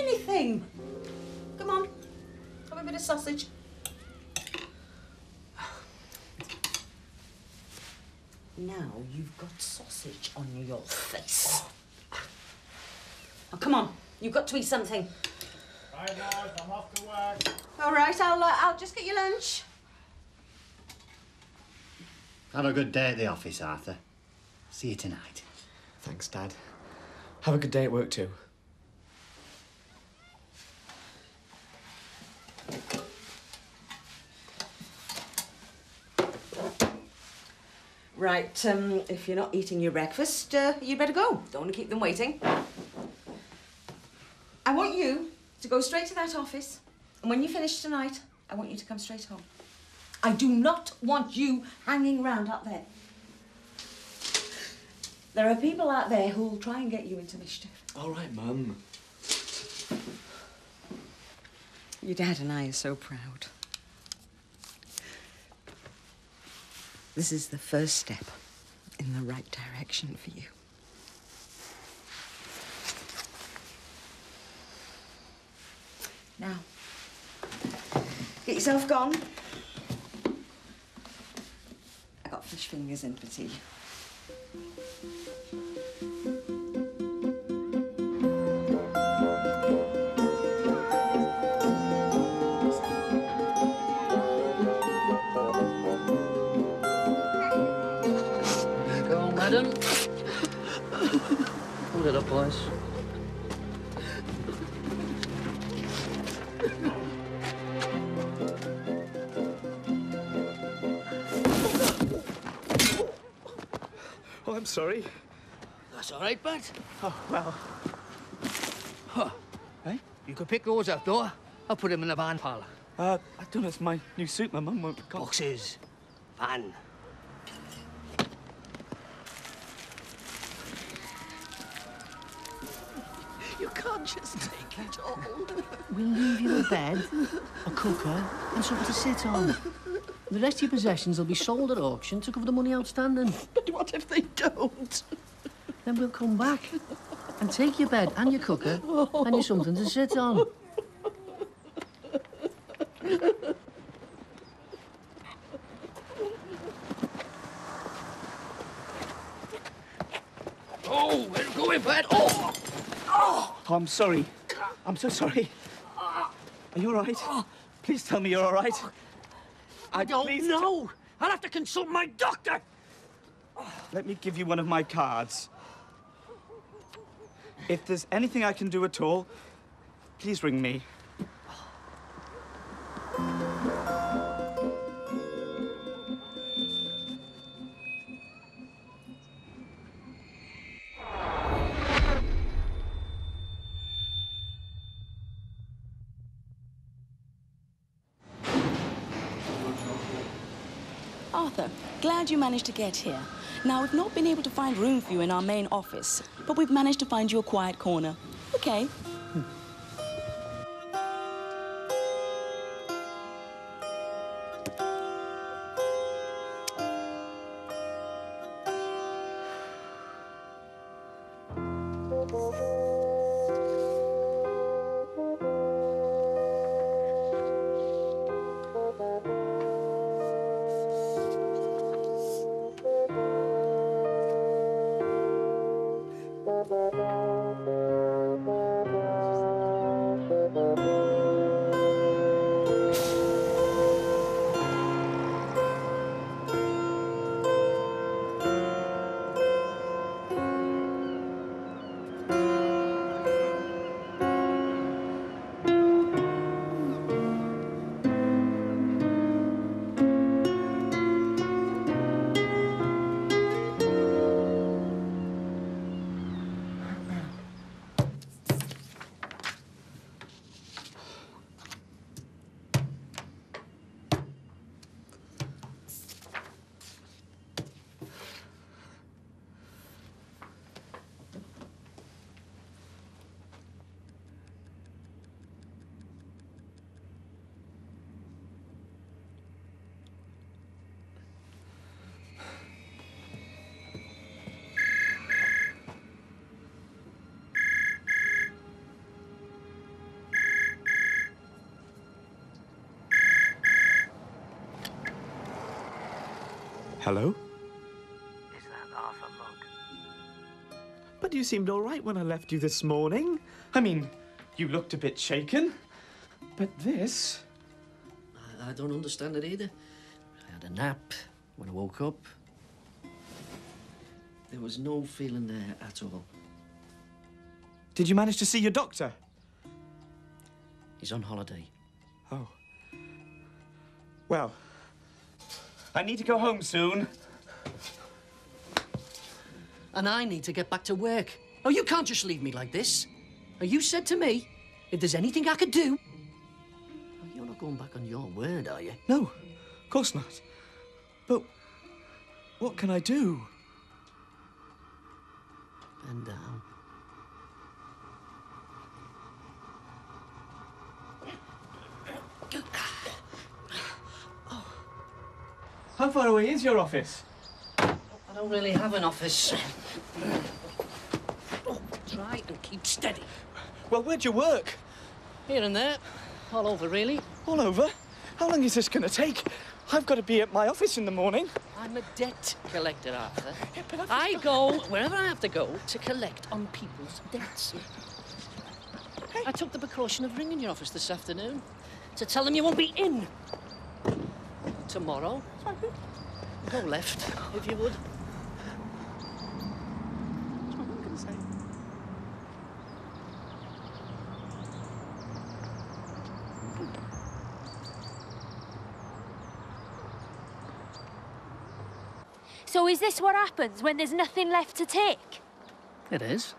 anything. Come on, have a bit of sausage. Now you've got sausage on your face. Oh, come on, you've got to eat something. Right, guys, I'm off to work. All right, I'll just get your lunch. Have a good day at the office, Arthur. See you tonight. Thanks, Dad. Have a good day at work, too. Right, if you're not eating your breakfast, you'd better go. Don't want to keep them waiting. I want you to go straight to that office, and when you finish tonight, I want you to come straight home. I do not want you hanging around out there. There are people out there who'll try and get you into mischief. All right, Mum. Your dad and I are so proud. This is the first step in the right direction for you. Now, get yourself gone. I got fish fingers in for tea. Madam. Hold it up, boys. Oh, I'm sorry. That's all right, bud. Oh, well. Huh. Hey? You could pick those up, though. I'll put them in the van parlour. I don't know, it's my new suit. My mum won't come. Boxes. Van. You can't just take it all. We'll leave you a bed, a cooker, and something to sit on. The rest of your possessions will be sold at auction to cover the money outstanding. But what if they don't? Then we'll come back and take your bed and your cooker and your something to sit on. Oh, where are you going, bud? Oh! Oh, I'm sorry. I'm so sorry. Are you all right? Please tell me you're all right. I don't know. I'll have to consult my doctor. Let me give you one of my cards. If there's anything I can do at all, please ring me. Arthur, glad you managed to get here. Now, we've not been able to find room for you in our main office, but we've managed to find you a quiet corner. Okay. Hello? Is that Arthur Mugg? But you seemed all right when I left you this morning. I mean, you looked a bit shaken. But this... I don't understand it either. I had a nap when I woke up. There was no feeling there at all. Did you manage to see your doctor? He's on holiday. Oh. Well, I need to go home soon. And I need to get back to work. Oh, you can't just leave me like this. Oh, you said to me, if there's anything I could do... Oh, you're not going back on your word, are you? No, of course not. But what can I do? Bend down. How far away is your office? I don't really have an office. Oh, try and keep steady. Well, where'd you work? Here and there. All over, really. All over? How long is this going to take? I've got to be at my office in the morning. I'm a debt collector, Arthur. Yeah, but I go wherever I have to go to collect on people's debts. Hey. I took the precaution of ringing your office this afternoon to tell them you won't be in tomorrow. Go left, if you would. That's what I'm going to say. So is this what happens when there's nothing left to take? It is.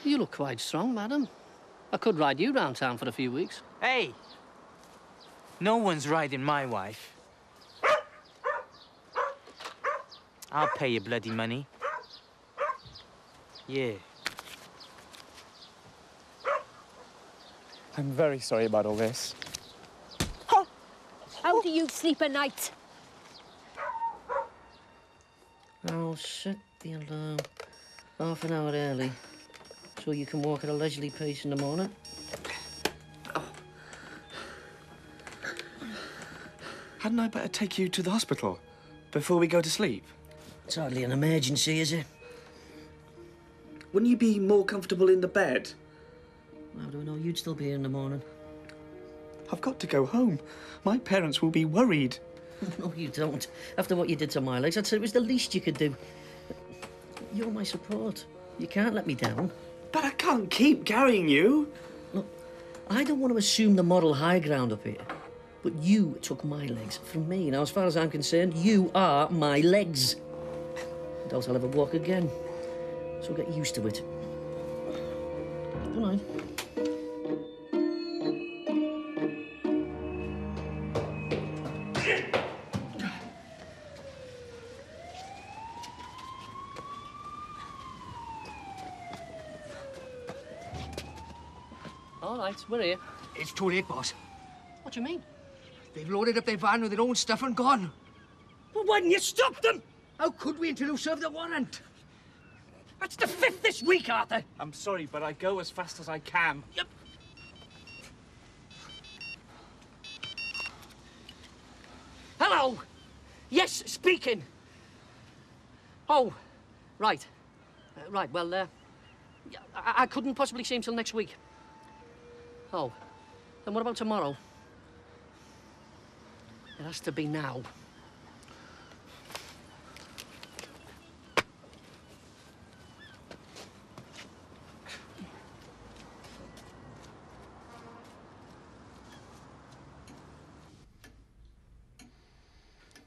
You look quite strong, madam. I could ride you round town for a few weeks. Hey! No one's riding my wife. I'll pay you bloody money. Yeah. I'm very sorry about all this. How do you sleep at night? I'll set the alarm half an hour early so you can walk at a leisurely pace in the morning. Hadn't I better take you to the hospital before we go to sleep? It's hardly an emergency, is it? Wouldn't you be more comfortable in the bed? How do I know you'd still be here in the morning? I've got to go home. My parents will be worried. No, you don't. After what you did to my legs, I'd say it was the least you could do. You're my support. You can't let me down. But I can't keep carrying you. Look, I don't want to assume the moral high ground up here, but you took my legs from me. Now, as far as I'm concerned, you are my legs. I doubt I'll ever walk again, so get used to it. Good night. All right, we're here. It's too late, boss. What do you mean? They've loaded up their van with their own stuff and gone. Well, why didn't you stop them? How could we until you served the warrant? That's the 5th this week, Arthur. I'm sorry, but I go as fast as I can. Yep. Hello. Yes, speaking. Oh, right. Right, well, I couldn't possibly see him till next week. Oh, then what about tomorrow? It has to be now.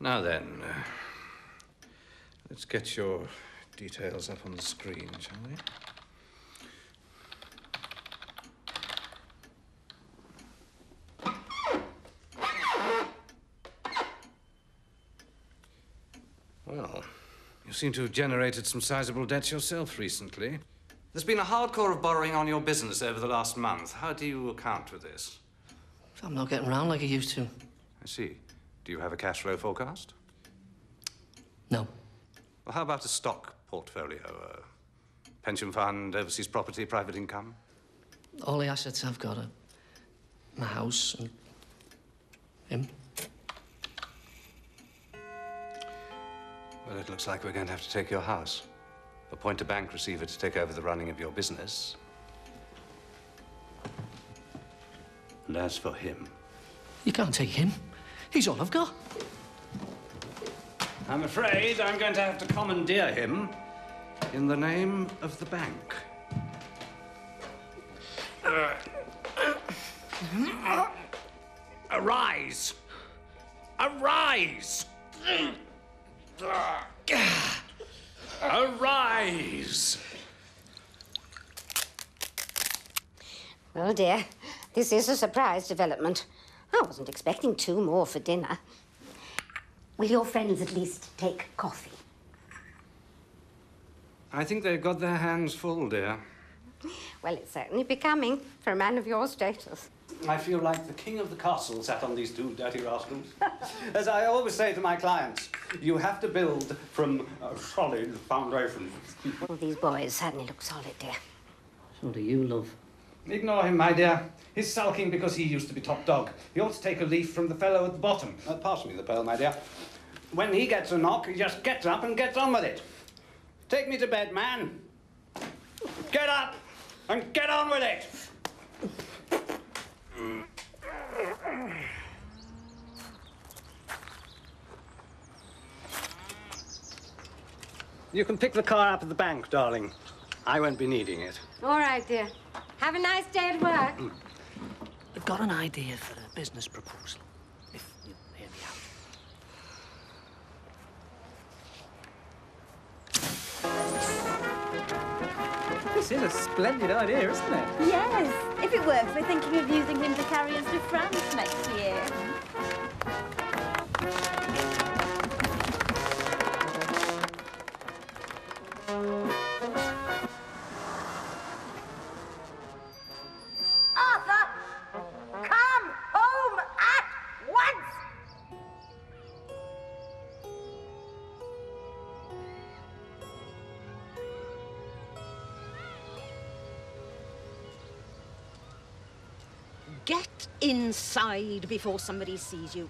Now then, let's get your details up on the screen, shall we? Well, you seem to have generated some sizable debts yourself recently. There's been a hardcore of borrowing on your business over the last month. How do you account for this? I'm not getting round like I used to. I see. Do you have a cash flow forecast? No. Well, how about a stock portfolio? A pension fund, overseas property, private income? All the assets I've got are my house and him. Well, it looks like we're going to have to take your house. Appoint a bank receiver to take over the running of your business. And as for him... You can't take him. He's all I've got. I'm afraid I'm going to have to commandeer him in the name of the bank. Arise! Arise! Arise! Well, dear, this is a surprise development. I wasn't expecting 2 more for dinner. Will your friends at least take coffee? I think they've got their hands full, dear. Well, it's certainly becoming for a man of your status. I feel like the king of the castle sat on these 2 dirty rascals. As I always say to my clients, you have to build from solid foundations. Well, these boys certainly look solid, dear. So do you, love. Ignore him, my dear. He's sulking because he used to be top dog. He ought to take a leaf from the fellow at the bottom. Pass me the pearl, my dear. When he gets a knock, he just gets up and gets on with it. Take me to bed, man. Get up and get on with it. You can pick the car up at the bank, darling. I won't be needing it. All right, dear. Have a nice day at work. I've got an idea for a business proposal, if you hear me out. This is a splendid idea, isn't it? Yes. If it works, we're thinking of using him to carry us to France next year. Arthur! Come home at once! Get inside before somebody sees you.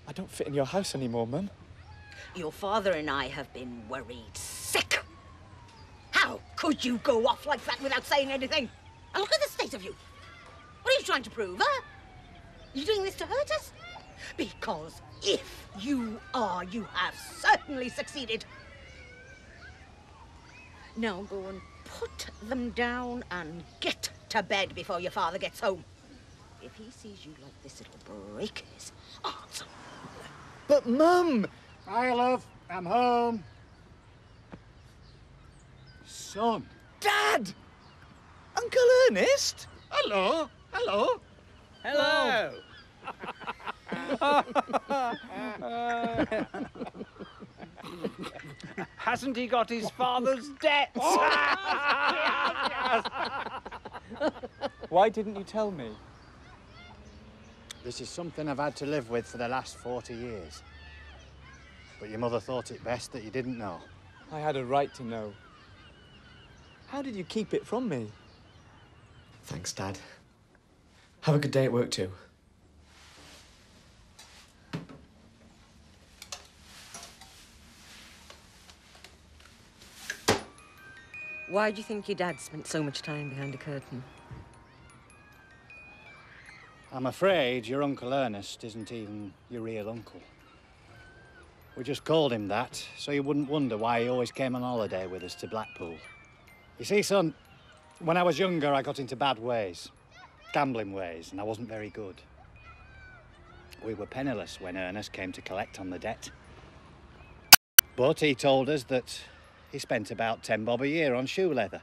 I don't fit in your house anymore, Mum. Your father and I have been worried sick. How could you go off like that without saying anything? And look at the state of you. What are you trying to prove, huh? You doing this to hurt us? Because if you are, you have certainly succeeded. Now go and put them down and get to bed before your father gets home. If he sees you like this, it'll break his heart. But, Mum! Hi, love. I'm home. Son. Dad! Uncle Ernest? Hello. Hello. Hello. Hasn't he got his father's debts? Why didn't you tell me? This is something I've had to live with for the last 40 years. But your mother thought it best that you didn't know. I had a right to know. How did you keep it from me? Thanks, Dad. Have a good day at work, too. Why do you think your dad spent so much time behind a curtain? I'm afraid your Uncle Ernest isn't even your real uncle. We just called him that, so you wouldn't wonder why he always came on holiday with us to Blackpool. You see, son, when I was younger, I got into bad ways. Gambling ways, and I wasn't very good. We were penniless when Ernest came to collect on the debt. But he told us that he spent about 10 bob a year on shoe leather.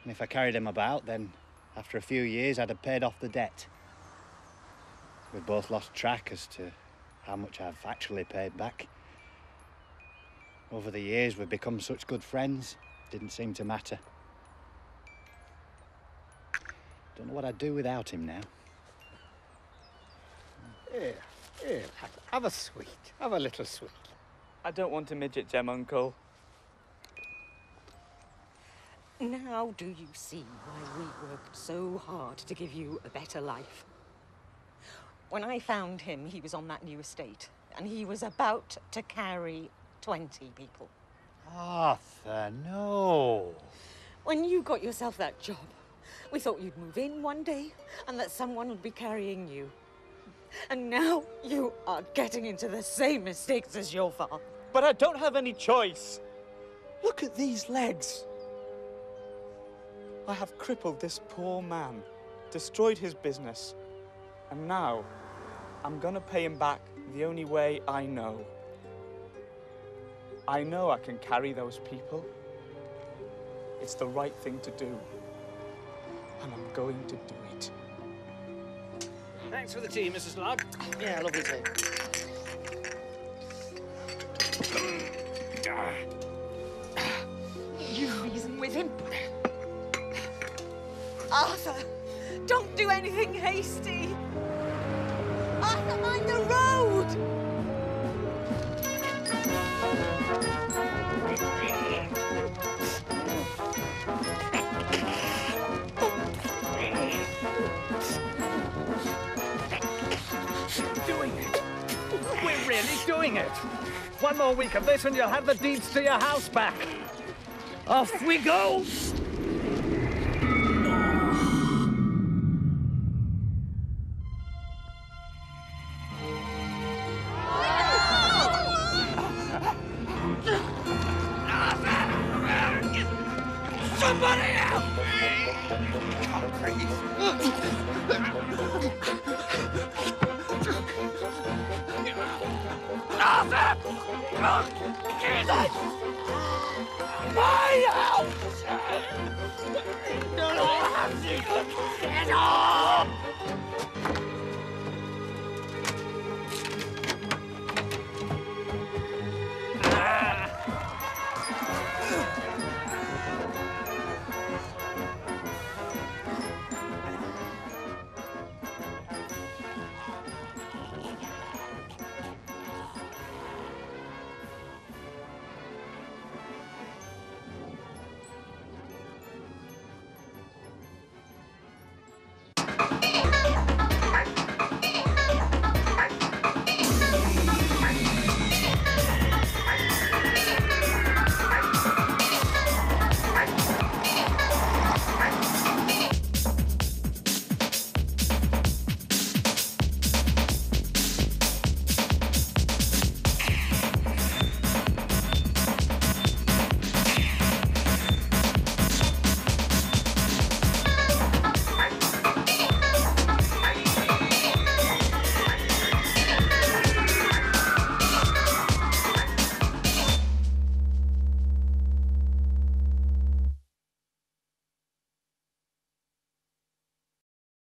And if I carried him about, then after a few years, I'd have paid off the debt. We'd both lost track as to how much I've actually paid back. Over the years, we've become such good friends. Didn't seem to matter. Don't know what I'd do without him now. Here, have a sweet. Have a little sweet. I don't want a midget gem, Uncle. Now do you see why we worked so hard to give you a better life? When I found him, he was on that new estate, and he was about to carry 20 people. Arthur, no. When you got yourself that job, we thought you'd move in one day and that someone would be carrying you. And now you are getting into the same mistakes as your father. But I don't have any choice. Look at these legs. I have crippled this poor man, destroyed his business, and now I'm gonna pay him back the only way I know. I know I can carry those people. It's the right thing to do. And I'm going to do it. Thanks for the tea, Mrs. Lark. Yeah, lovely tea. You reason with him. Arthur, don't do anything hasty. Arthur, mind the road! Doing it. We're really doing it. One more week of this and you'll have the deeds to your house back. Off we go! Somebody help! Arthur! Jesus! My house! Get off!